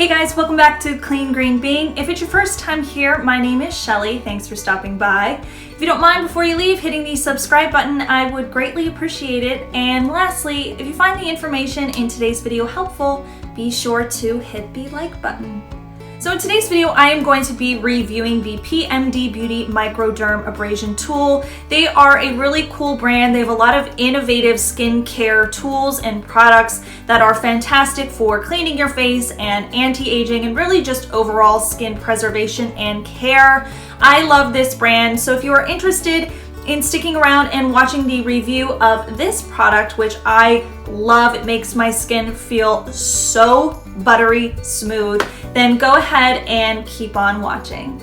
Hey guys, welcome back to Clean Green Being. If it's your first time here, my name is Shelly. Thanks for stopping by. If you don't mind, before you leave, hitting the subscribe button, I would greatly appreciate it. And lastly, if you find the information in today's video helpful, be sure to hit the like button. So in today's video, I am going to be reviewing the PMD Beauty Microdermabrasion tool. They are a really cool brand. They have a lot of innovative skincare tools and products that are fantastic for cleaning your face and anti-aging and really just overall skin preservation and care. I love this brand, so if you are interested in sticking around and watching the review of this product, which I love, it makes my skin feel so buttery smooth, then go ahead and keep on watching.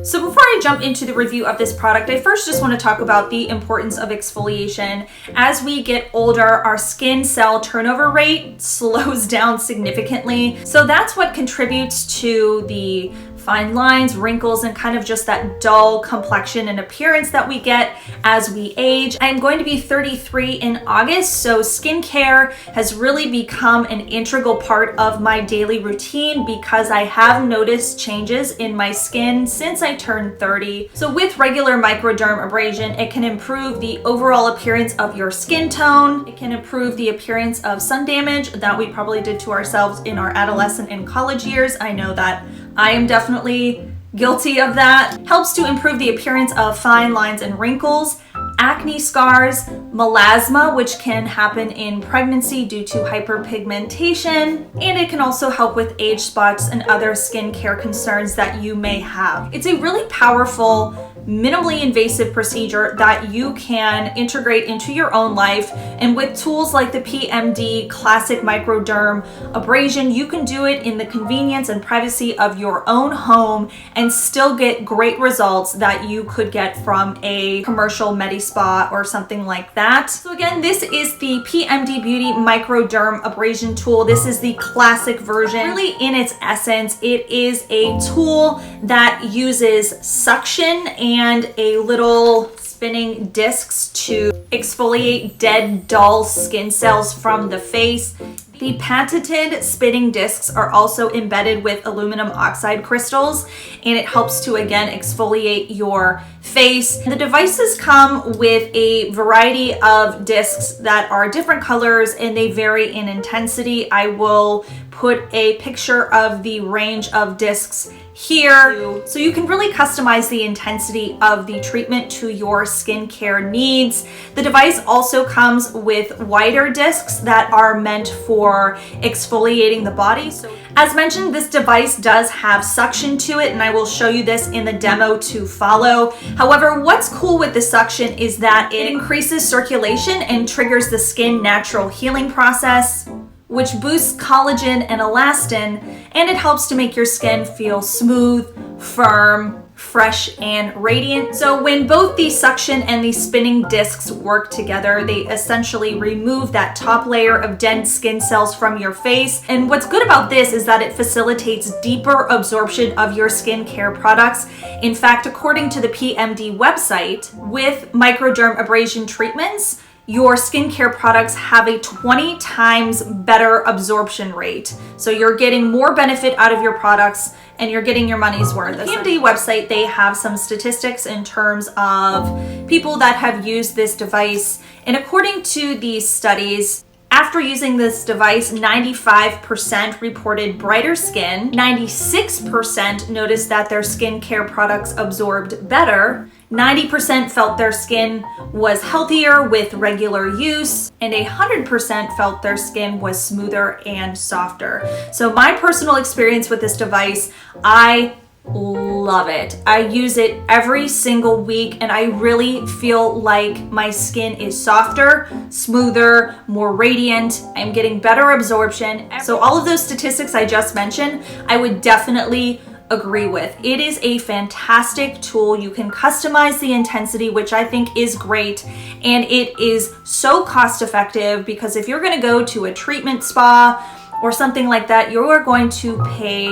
So before I jump into the review of this product, I first just want to talk about the importance of exfoliation. As we get older, our skin cell turnover rate slows down significantly. So that's what contributes to the fine lines, wrinkles, and kind of just that dull complexion and appearance that we get as we age. I'm going to be 33 in August, so skincare has really become an integral part of my daily routine because I have noticed changes in my skin since I turned 30. So with regular microdermabrasion, it can improve the overall appearance of your skin tone. It can improve the appearance of sun damage that we probably did to ourselves in our adolescent and college years. I know that I am definitely guilty of that. Helps to improve the appearance of fine lines and wrinkles, acne scars, melasma, which can happen in pregnancy due to hyperpigmentation, and it can also help with age spots and other skincare concerns that you may have. It's a really powerful, minimally invasive procedure that you can integrate into your own life, and with tools like the PMD Classic Microderm Abrasion, you can do it in the convenience and privacy of your own home and still get great results that you could get from a commercial medi-spa or something like that. So again, this is the PMD Beauty Microderm Abrasion tool. This is the classic version. Really, in its essence, it is a tool that uses suction and a little spinning discs to exfoliate dead, dull skin cells from the face. The patented spinning discs are also embedded with aluminum oxide crystals, and it helps to again exfoliate your face. The devices come with a variety of discs that are different colors and they vary in intensity. I will put a picture of the range of discs here so you can really customize the intensity of the treatment to your skincare needs. The device also comes with wider discs that are meant for exfoliating the body. So as mentioned, this device does have suction to it, and I will show you this in the demo to follow. However, what's cool with the suction is that it increases circulation and triggers the skin natural healing process, which boosts collagen and elastin, and it helps to make your skin feel smooth, firm, fresh, and radiant. So when both the suction and the spinning discs work together, they essentially remove that top layer of dead skin cells from your face. And what's good about this is that it facilitates deeper absorption of your skincare products. In fact, according to the PMD website, with microdermabrasion treatments, your skincare products have a 20 times better absorption rate. So you're getting more benefit out of your products and you're getting your money's worth. On the PMD website, they have some statistics in terms of people that have used this device. And according to these studies, after using this device, 95% reported brighter skin, 96% noticed that their skincare products absorbed better, 90% felt their skin was healthier with regular use, and 100% felt their skin was smoother and softer. So my personal experience with this device, I love it. I use it every single week and I really feel like my skin is softer, smoother, more radiant. I'm getting better absorption. So all of those statistics I just mentioned, I would definitely agree with. It is a fantastic tool. You can customize the intensity, which I think is great, and it is so cost effective because if you're going to go to a treatment spa or something like that, you're going to pay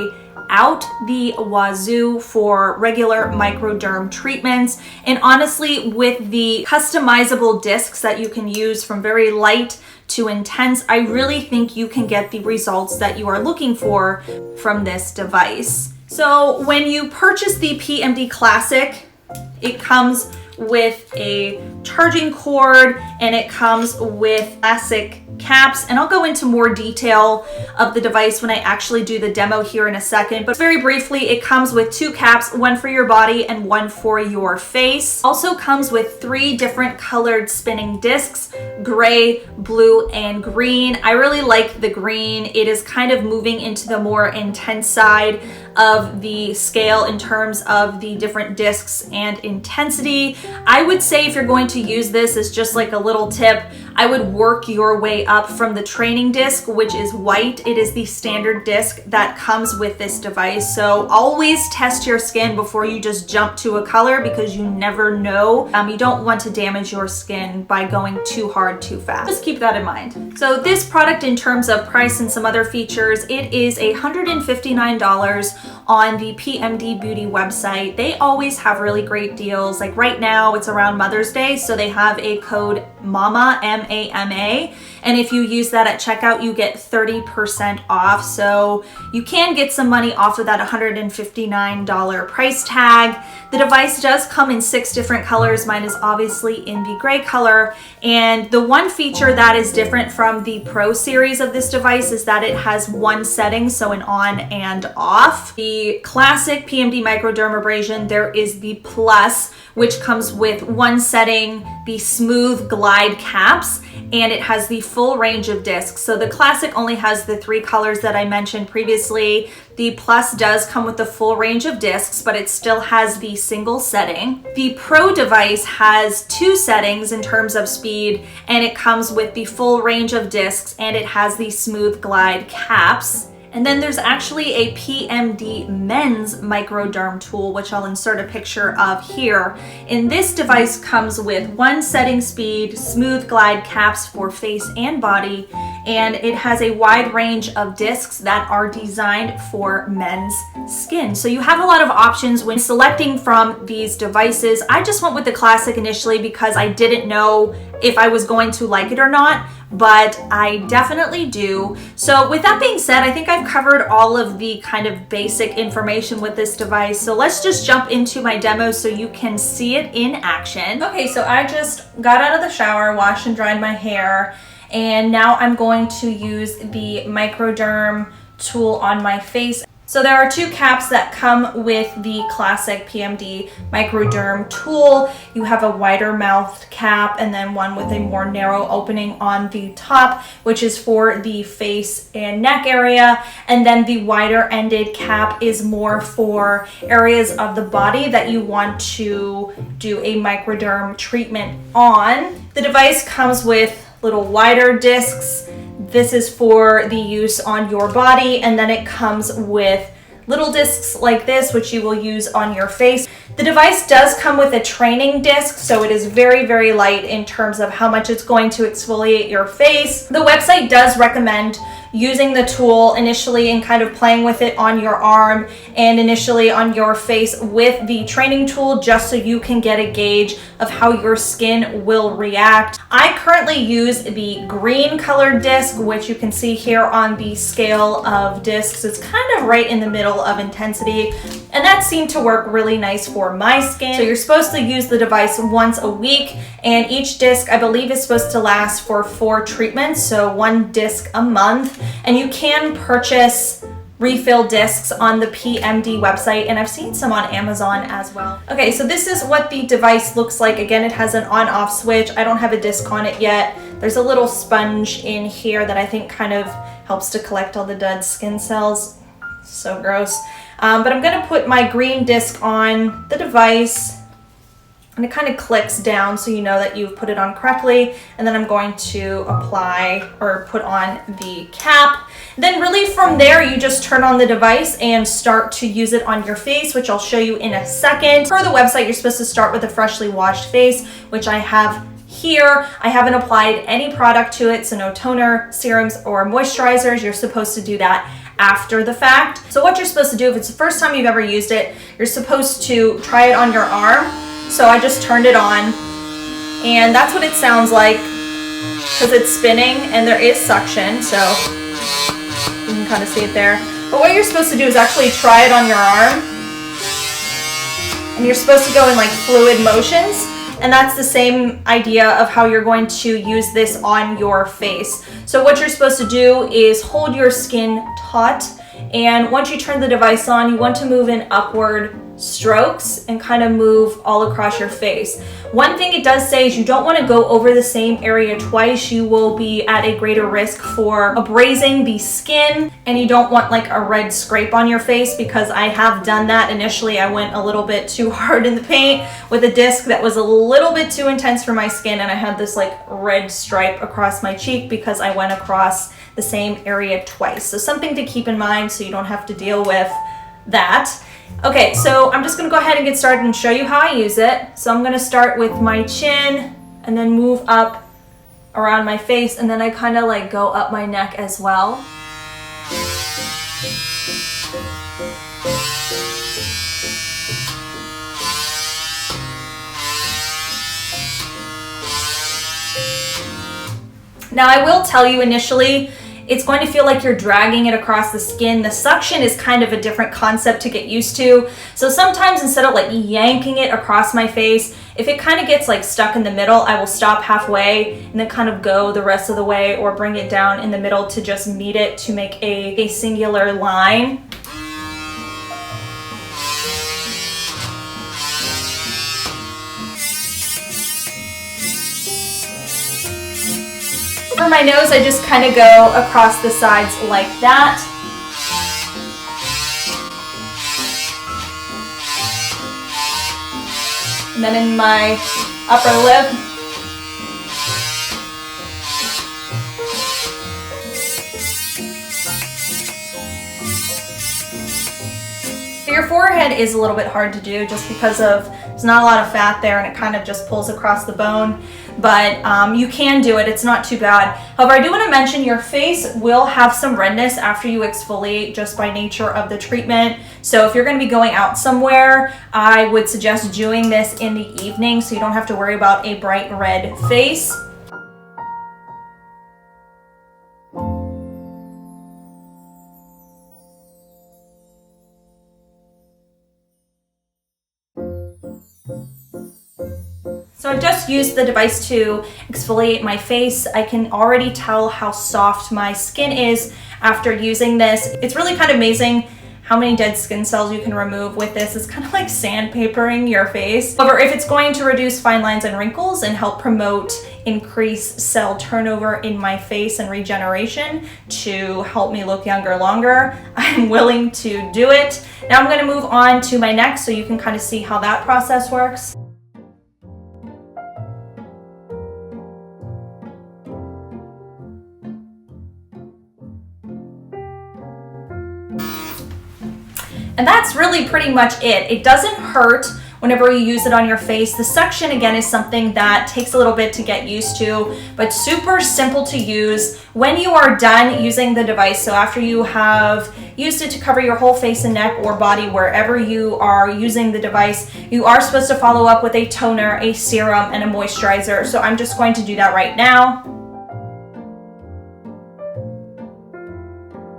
out the wazoo for regular microderm treatments. And honestly, with the customizable discs that you can use from very light to intense, I really think you can get the results that you are looking for from this device. So when you purchase the PMD Classic, it comes with a charging cord and it comes with classic caps, and I'll go into more detail of the device when I actually do the demo here in a second, but very briefly, it comes with 2 caps, one for your body and one for your face. Also comes with 3 different colored spinning discs, gray, blue, and green. I really like the green. It is kind of moving into the more intense side of the scale in terms of the different discs and intensity. I would say if you're going to use this as just like a little tip, I would work your way up from the training disc, which is white. It is the standard disc that comes with this device. So always test your skin before you just jump to a color, because you never know. You don't want to damage your skin by going too hard too fast. Just keep that in mind. So this product, in terms of price and some other features, it is $159 on the PMD Beauty website. They always have really great deals. Like right now it's around Mother's Day, so they have a code MAMA, M-A-M-A, and if you use that at checkout, you get 30% off. So you can get some money off of that $159 price tag. The device does come in 6 different colors. Mine is obviously in the gray color. And the one feature that is different from the Pro series of this device is that it has 1 setting, so an on and off. The classic PMD Microdermabrasion, there is the Plus, which comes with 1 setting, the smooth glide caps, and it has the full range of discs. So the Classic only has the 3 colors that I mentioned previously. The Plus does come with the full range of discs, but it still has the single setting. The Pro device has 2 settings in terms of speed, and it comes with the full range of discs, and it has the smooth glide caps. And then there's actually a PMD Men's Microderm tool, which I'll insert a picture of here. And this device comes with 1 setting speed, smooth glide caps for face and body, and it has a wide range of discs that are designed for men's skin. So you have a lot of options when selecting from these devices. I just went with the Classic initially because I didn't know if I was going to like it or not, but I definitely do. So with that being said, I think I've covered all of the kind of basic information with this device. So let's just jump into my demo so you can see it in action. Okay, so I just got out of the shower, washed and dried my hair, and now I'm going to use the Microderm tool on my face. So there are 2 caps that come with the Classic PMD Microderm tool. You have a wider mouthed cap and then one with a more narrow opening on the top, which is for the face and neck area. And then the wider ended cap is more for areas of the body that you want to do a microderm treatment on. The device comes with little wider discs. This is for the use on your body, and then it comes with little discs like this, which you will use on your face. The device does come with a training disc, so it is very, very light in terms of how much it's going to exfoliate your face. The website does recommend using the tool initially and kind of playing with it on your arm and initially on your face with the training tool, just so you can get a gauge of how your skin will react. I currently use the green colored disc, which you can see here on the scale of discs. It's kind of right in the middle of intensity, and that seemed to work really nice for my skin. So you're supposed to use the device once a week, and each disc I believe is supposed to last for 4 treatments, so 1 disc a month. And you can purchase refill discs on the PMD website, and I've seen some on Amazon as well. Okay, so this is what the device looks like. Again, it has an on-off switch. I don't have a disc on it yet. There's a little sponge in here that I think kind of helps to collect all the dead skin cells. So gross. But I'm gonna put my green disc on the device, and it kind of clicks down so you know that you've put it on correctly. And then I'm going to apply or put on the cap. Then really from there, you just turn on the device and start to use it on your face, which I'll show you in a second. For the website, you're supposed to start with a freshly washed face, which I have here. I haven't applied any product to it, so no toner, serums, or moisturizers. You're supposed to do that after the fact. So what you're supposed to do, if it's the first time you've ever used it, you're supposed to try it on your arm. So I just turned it on, and that's what it sounds like because it's spinning and there is suction, so you can kind of see it there. But what you're supposed to do is actually try it on your arm, and you're supposed to go in like fluid motions, and that's the same idea of how you're going to use this on your face. So what you're supposed to do is hold your skin taut, and once you turn the device on, you want to move in upward strokes and kind of move all across your face. One thing it does say is you don't want to go over the same area twice. You will be at a greater risk for abrasing the skin, and you don't want like a red scrape on your face, because I have done that. Initially, I went a little bit too hard in the paint with a disc that was a little bit too intense for my skin, and I had this like red stripe across my cheek because I went across the same area twice. So something to keep in mind so you don't have to deal with that. Okay, so I'm just gonna go ahead and get started and show you how I use it. So I'm gonna start with my chin and then move up around my face, and then I kind of like go up my neck as well. Now I will tell you initially, it's going to feel like you're dragging it across the skin. The suction is kind of a different concept to get used to. So sometimes instead of like yanking it across my face, if it kind of gets like stuck in the middle, I will stop halfway and then kind of go the rest of the way, or bring it down in the middle to just meet it to make a singular line. For my nose, I just kind of go across the sides like that. And then in my upper lip. Your forehead is a little bit hard to do just because there's not a lot of fat there, and it kind of just pulls across the bone. But you can do it, it's not too bad. However, I do want to mention your face will have some redness after you exfoliate just by nature of the treatment. So if you're going to be going out somewhere, I would suggest doing this in the evening so you don't have to worry about a bright red face. So I just used the device to exfoliate my face. I can already tell how soft my skin is after using this. It's really kind of amazing how many dead skin cells you can remove with this. It's kind of like sandpapering your face. However, if it's going to reduce fine lines and wrinkles and help promote increased cell turnover in my face and regeneration to help me look younger longer, I'm willing to do it. Now I'm going to move on to my neck so you can kind of see how that process works. And that's really pretty much it. It doesn't hurt whenever you use it on your face. The suction, again, is something that takes a little bit to get used to, but super simple to use. When you are done using the device, so after you have used it to cover your whole face and neck or body, wherever you are using the device, you are supposed to follow up with a toner, a serum, and a moisturizer. So I'm just going to do that right now.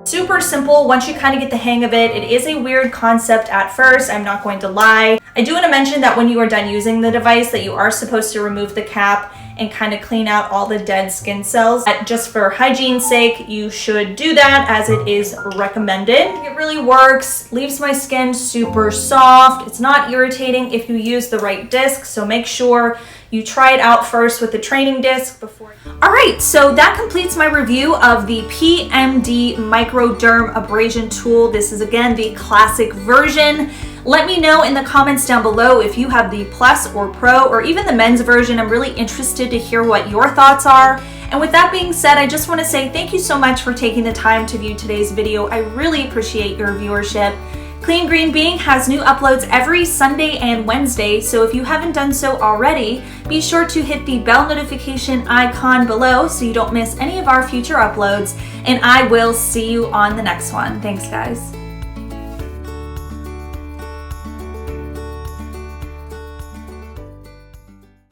Super simple once you kind of get the hang of it. It is a weird concept at first, I'm not going to lie. I do want to mention that when you are done using the device that you are supposed to remove the cap and kind of clean out all the dead skin cells. Just for hygiene's sake, you should do that as it is recommended. It really works, leaves my skin super soft. It's not irritating if you use the right disc, so make sure you try it out first with the training disc before. All right, so that completes my review of the PMD Microdermabrasion tool. This is again the classic version. Let me know in the comments down below if you have the Plus or Pro or even the men's version. I'm really interested to hear what your thoughts are. And with that being said, I just want to say thank you so much for taking the time to view today's video. I really appreciate your viewership. Clean Green Being has new uploads every Sunday and Wednesday, so if you haven't done so already, be sure to hit the bell notification icon below so you don't miss any of our future uploads, and I will see you on the next one. Thanks, guys.